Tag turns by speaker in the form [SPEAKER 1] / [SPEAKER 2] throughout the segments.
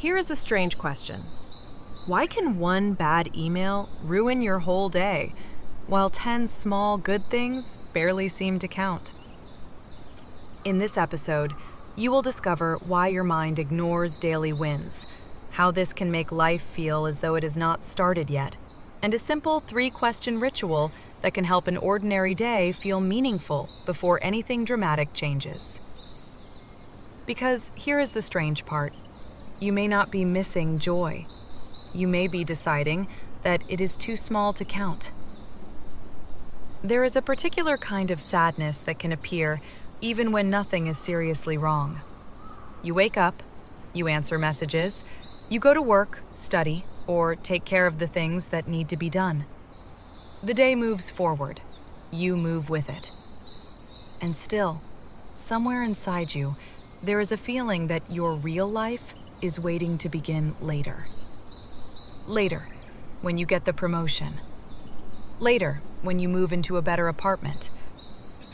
[SPEAKER 1] Here is a strange question. Why can one bad email ruin your whole day, while 10 small good things barely seem to count? In this episode, you will discover why your mind ignores daily wins, how this can make life feel as though it has not started yet, and a simple 3-question ritual that can help an ordinary day feel meaningful before anything dramatic changes. Because here is the strange part. You may not be missing joy. You may be deciding that it is too small to count. There is a particular kind of sadness that can appear even when nothing is seriously wrong. You wake up, you answer messages, you go to work, study, or take care of the things that need to be done. The day moves forward. You move with it. And still, somewhere inside you, there is a feeling that your real life is waiting to begin later. Later, when you get the promotion. Later, when you move into a better apartment.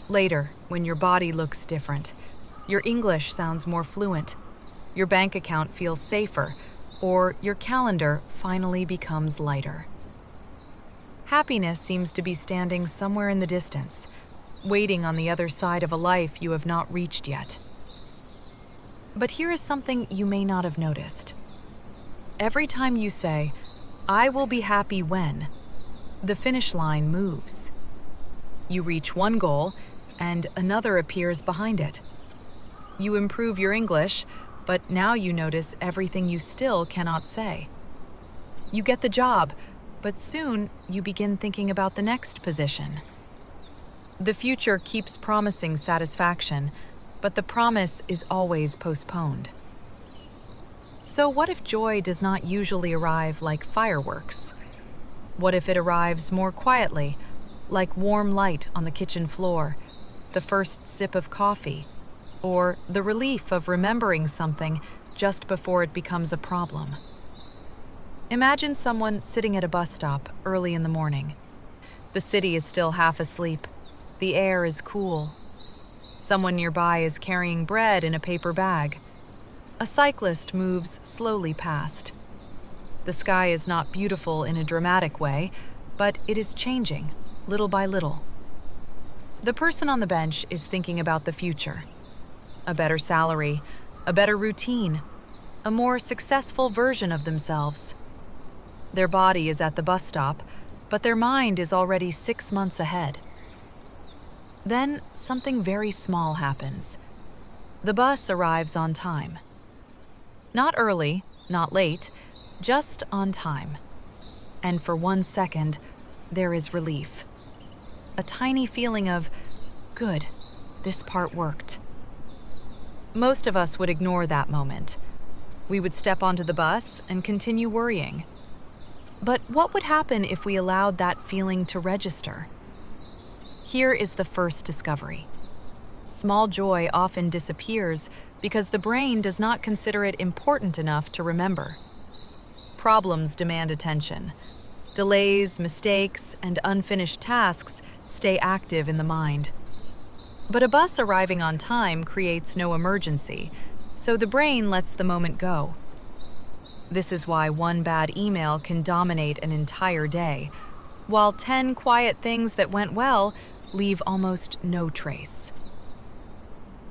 [SPEAKER 1] Later, when your body looks different. Your English sounds more fluent. Your bank account feels safer, or your calendar finally becomes lighter. Happiness seems to be standing somewhere in the distance, waiting on the other side of a life you have not reached yet. But here is something you may not have noticed. Every time you say, "I will be happy when," the finish line moves. You reach one goal, and another appears behind it. You improve your English, but now you notice everything you still cannot say. You get the job, but soon you begin thinking about the next position. The future keeps promising satisfaction, but the promise is always postponed. So what if joy does not usually arrive like fireworks? What if it arrives more quietly, like warm light on the kitchen floor, the first sip of coffee, or the relief of remembering something just before it becomes a problem? Imagine someone sitting at a bus stop early in the morning. The city is still half asleep. The air is cool. Someone nearby is carrying bread in a paper bag. A cyclist moves slowly past. The sky is not beautiful in a dramatic way, but it is changing, little by little. The person on the bench is thinking about the future. A better salary, a better routine, a more successful version of themselves. Their body is at the bus stop, but their mind is already 6 months ahead. Then something very small happens. The bus arrives on time. Not early, not late, just on time. And for 1 second, there is relief. A tiny feeling of, good, this part worked. Most of us would ignore that moment. We would step onto the bus and continue worrying. But what would happen if we allowed that feeling to register? Here is the first discovery. Small joy often disappears because the brain does not consider it important enough to remember. Problems demand attention. Delays, mistakes, and unfinished tasks stay active in the mind. But a bus arriving on time creates no emergency, so the brain lets the moment go. This is why one bad email can dominate an entire day, while 10 quiet things that went well leave almost no trace.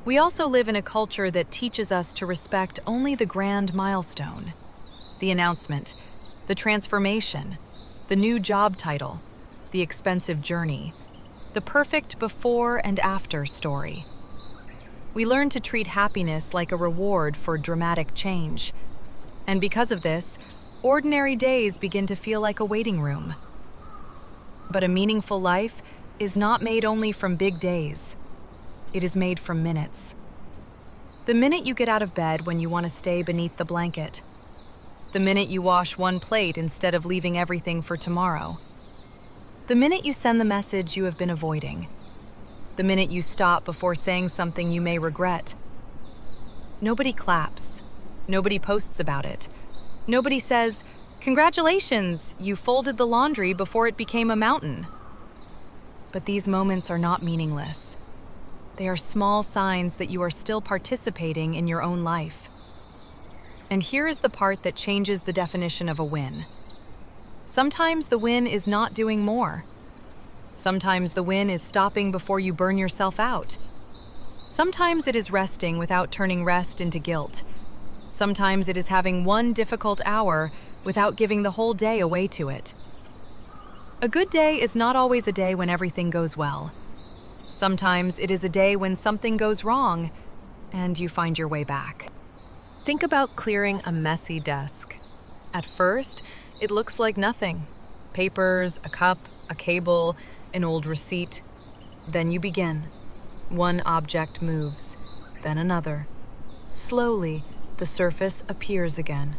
[SPEAKER 1] We also live in a culture that teaches us to respect only the grand milestone, the announcement, the transformation, the new job title, the expensive journey, the perfect before and after story. We learn to treat happiness like a reward for dramatic change. And because of this, ordinary days begin to feel like a waiting room. But a meaningful life is not made only from big days. It is made from minutes. The minute you get out of bed when you want to stay beneath the blanket. The minute you wash one plate instead of leaving everything for tomorrow. The minute you send the message you have been avoiding. The minute you stop before saying something you may regret. Nobody claps. Nobody posts about it. Nobody says, "Congratulations, you folded the laundry before it became a mountain." But these moments are not meaningless. They are small signs that you are still participating in your own life. And here is the part that changes the definition of a win. Sometimes the win is not doing more. Sometimes the win is stopping before you burn yourself out. Sometimes it is resting without turning rest into guilt. Sometimes it is having one difficult hour without giving the whole day away to it. A good day is not always a day when everything goes well. Sometimes it is a day when something goes wrong and you find your way back. Think about clearing a messy desk. At first, it looks like nothing. Papers, a cup, a cable, an old receipt. Then you begin. One object moves, then another. Slowly, the surface appears again.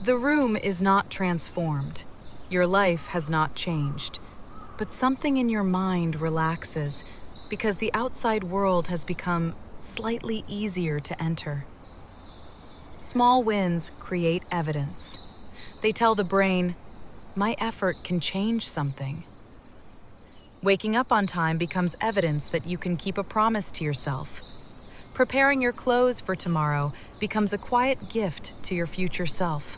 [SPEAKER 1] The room is not transformed. Your life has not changed. But something in your mind relaxes because the outside world has become slightly easier to enter. Small wins create evidence. They tell the brain, my effort can change something. Waking up on time becomes evidence that you can keep a promise to yourself. Preparing your clothes for tomorrow becomes a quiet gift to your future self.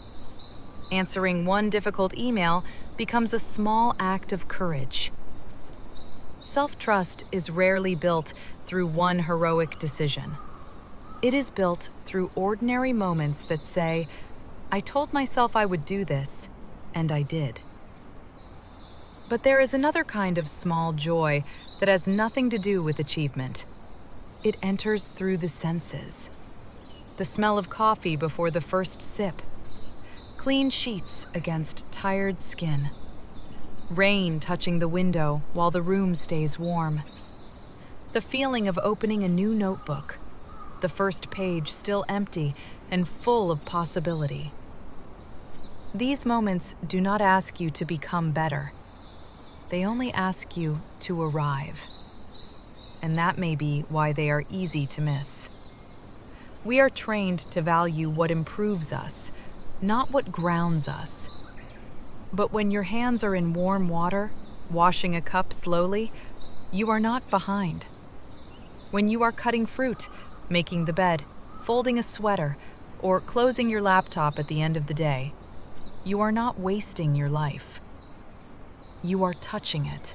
[SPEAKER 1] Answering one difficult email becomes a small act of courage. Self-trust is rarely built through one heroic decision. It is built through ordinary moments that say, I told myself I would do this, and I did. But there is another kind of small joy that has nothing to do with achievement. It enters through the senses. The smell of coffee before the first sip. Clean sheets against tired skin. Rain touching the window while the room stays warm. The feeling of opening a new notebook. The first page still empty and full of possibility. These moments do not ask you to become better. They only ask you to arrive. And that may be why they are easy to miss. We are trained to value what improves us, not what grounds us. But when your hands are in warm water, washing a cup slowly, you are not behind. When you are cutting fruit, making the bed, folding a sweater, or closing your laptop at the end of the day, you are not wasting your life. You are touching it.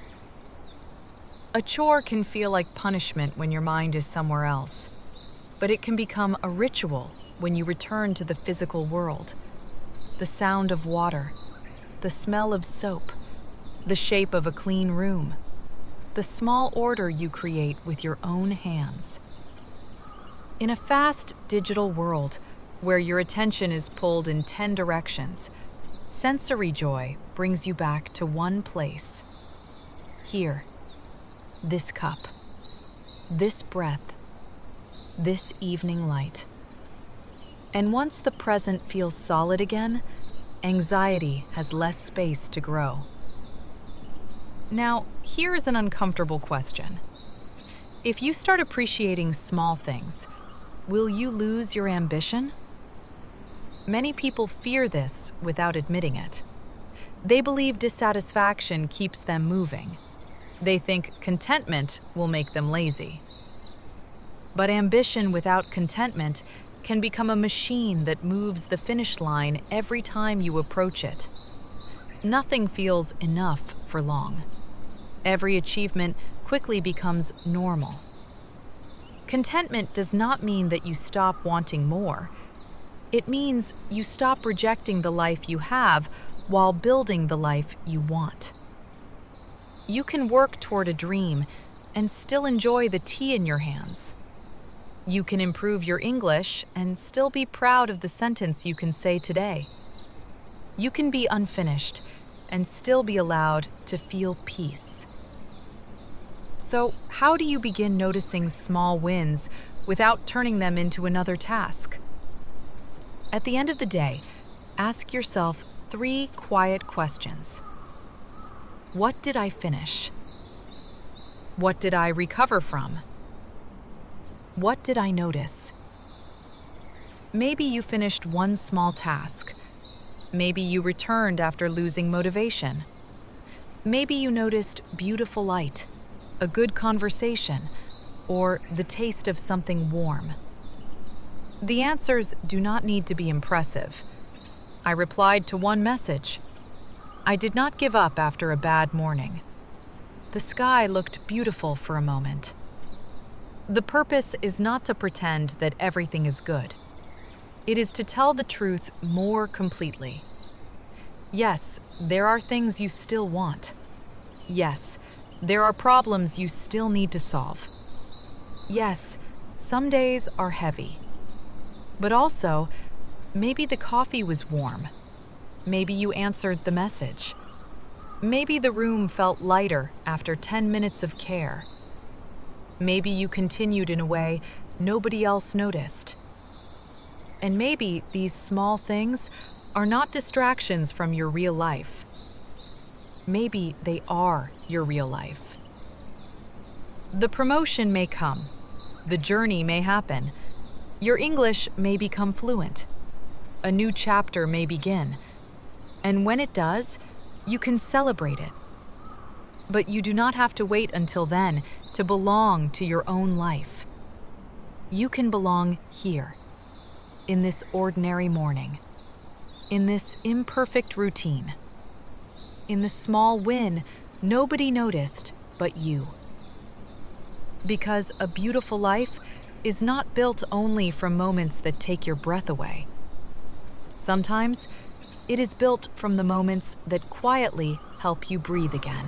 [SPEAKER 1] A chore can feel like punishment when your mind is somewhere else, but it can become a ritual when you return to the physical world. The sound of water, the smell of soap, the shape of a clean room, the small order you create with your own hands. In a fast digital world where your attention is pulled in 10 directions, sensory joy brings you back to one place. Here, this cup, this breath, this evening light. And once the present feels solid again, anxiety has less space to grow. Now, here is an uncomfortable question. If you start appreciating small things, will you lose your ambition? Many people fear this without admitting it. They believe dissatisfaction keeps them moving. They think contentment will make them lazy. But ambition without contentment can become a machine that moves the finish line every time you approach it. Nothing feels enough for long. Every achievement quickly becomes normal. Contentment does not mean that you stop wanting more. It means you stop rejecting the life you have while building the life you want. You can work toward a dream and still enjoy the tea in your hands. You can improve your English and still be proud of the sentence you can say today. You can be unfinished and still be allowed to feel peace. So, how do you begin noticing small wins without turning them into another task? At the end of the day, ask yourself 3 quiet questions. What did I finish? What did I recover from? What did I notice? Maybe you finished one small task. Maybe you returned after losing motivation. Maybe you noticed beautiful light, a good conversation, or the taste of something warm. The answers do not need to be impressive. I replied to one message. I did not give up after a bad morning. The sky looked beautiful for a moment. The purpose is not to pretend that everything is good. It is to tell the truth more completely. Yes, there are things you still want. Yes, there are problems you still need to solve. Yes, some days are heavy. But also, maybe the coffee was warm. Maybe you answered the message. Maybe the room felt lighter after 10 minutes of care. Maybe you continued in a way nobody else noticed. And maybe these small things are not distractions from your real life. Maybe they are your real life. The promotion may come. The journey may happen. Your English may become fluent. A new chapter may begin. And when it does, you can celebrate it. But you do not have to wait until then to belong to your own life. You can belong here, in this ordinary morning, in this imperfect routine, in the small win nobody noticed but you. Because a beautiful life is not built only from moments that take your breath away. Sometimes it is built from the moments that quietly help you breathe again.